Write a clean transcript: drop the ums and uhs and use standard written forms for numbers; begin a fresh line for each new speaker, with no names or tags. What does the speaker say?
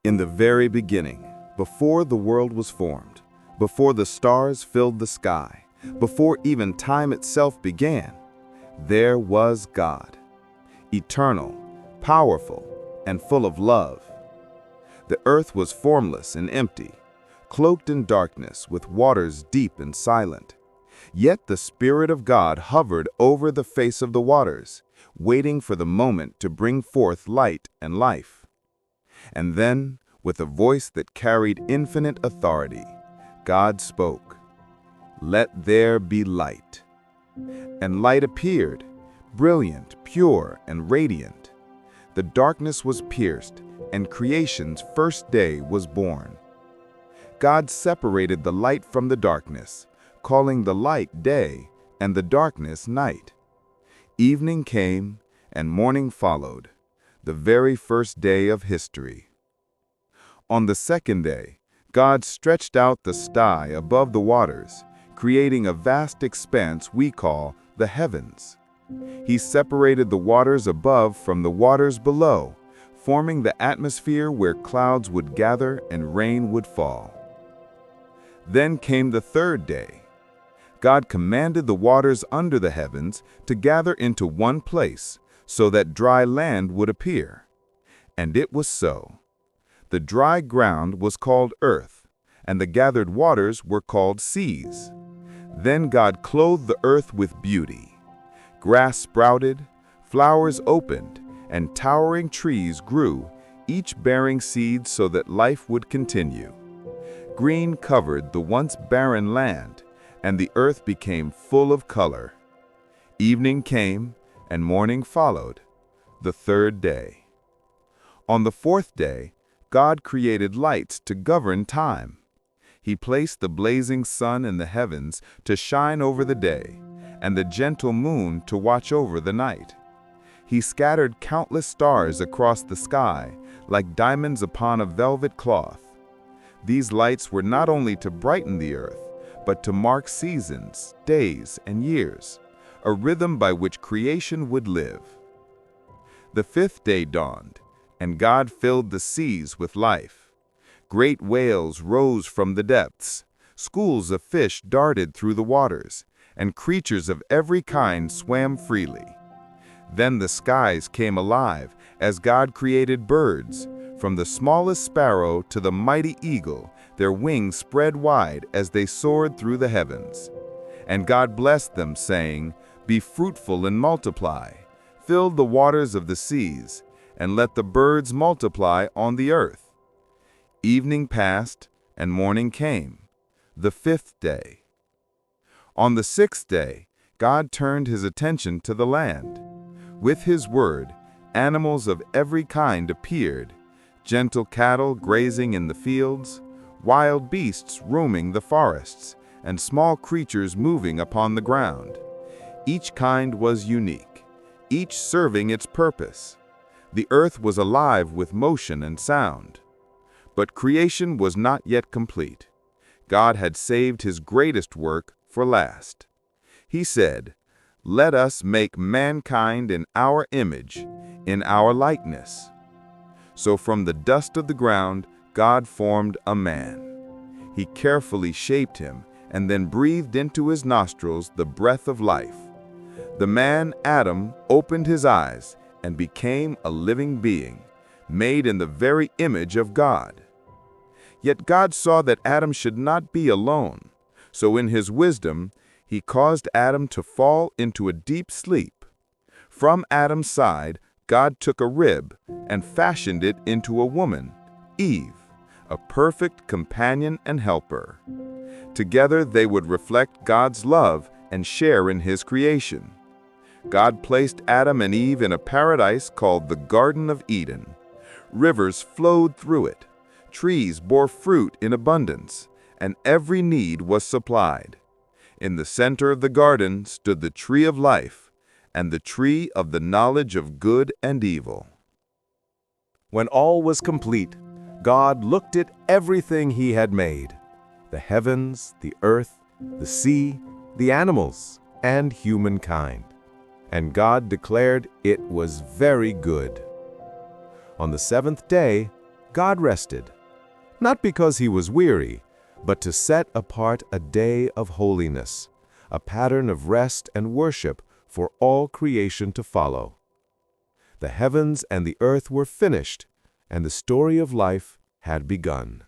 In the very beginning, before the world was formed, before the stars filled the sky, before even time itself began, there was God, eternal, powerful, and full of love. The earth was formless and empty, cloaked in darkness with waters deep and silent. Yet the Spirit of God hovered over the face of the waters, waiting for the moment to bring forth light and life. And then, with a voice that carried infinite authority, God spoke, "Let there be light." And light appeared, brilliant, pure, and radiant. The darkness was pierced, and creation's first day was born. God separated the light from the darkness, calling the light day and the darkness night. Evening came, and morning followed, the very first day of history. On the second day, God stretched out the sky above the waters, creating a vast expanse we call the heavens. He separated the waters above from the waters below, forming the atmosphere where clouds would gather and rain would fall. Then came the third day. God commanded the waters under the heavens to gather into one place, so that dry land would appear. And it was so. The dry ground was called earth, and the gathered waters were called seas. Then God clothed the earth with beauty. Grass sprouted, flowers opened, and towering trees grew, each bearing seeds so that life would continue. Green covered the once barren land, and the earth became full of color. Evening came, and morning followed, the third day. On the fourth day, God created lights to govern time. He placed the blazing sun in the heavens to shine over the day, and the gentle moon to watch over the night. He scattered countless stars across the sky, like diamonds upon a velvet cloth. These lights were not only to brighten the earth, but to mark seasons, days, and years, a rhythm by which creation would live. The fifth day dawned, and God filled the seas with life. Great whales rose from the depths, schools of fish darted through the waters, and creatures of every kind swam freely. Then the skies came alive as God created birds. From the smallest sparrow to the mighty eagle, their wings spread wide as they soared through the heavens. And God blessed them, saying, "Be fruitful and multiply, fill the waters of the seas, and let the birds multiply on the earth." Evening passed, and morning came, the fifth day. On the sixth day, God turned his attention to the land. With his word, animals of every kind appeared, gentle cattle grazing in the fields, wild beasts roaming the forests, and small creatures moving upon the ground. Each kind was unique, each serving its purpose. The earth was alive with motion and sound. But creation was not yet complete. God had saved his greatest work for last. He said, "Let us make mankind in our image, in our likeness." So from the dust of the ground, God formed a man. He carefully shaped him and then breathed into his nostrils the breath of life. The man, Adam, opened his eyes and became a living being, made in the very image of God. Yet God saw that Adam should not be alone, so in his wisdom, he caused Adam to fall into a deep sleep. From Adam's side, God took a rib and fashioned it into a woman, Eve, a perfect companion and helper. Together they would reflect God's love and share in his creation. God placed Adam and Eve in a paradise called the Garden of Eden. Rivers flowed through it, trees bore fruit in abundance, and every need was supplied. In the center of the garden stood the tree of life, and the tree of the knowledge of good and evil.
When all was complete, God looked at everything he had made, the heavens, the earth, the sea, the animals, and humankind. And God declared it was very good. On the seventh day, God rested, not because he was weary, but to set apart a day of holiness, a pattern of rest and worship for all creation to follow. The heavens and the earth were finished, and the story of life had begun.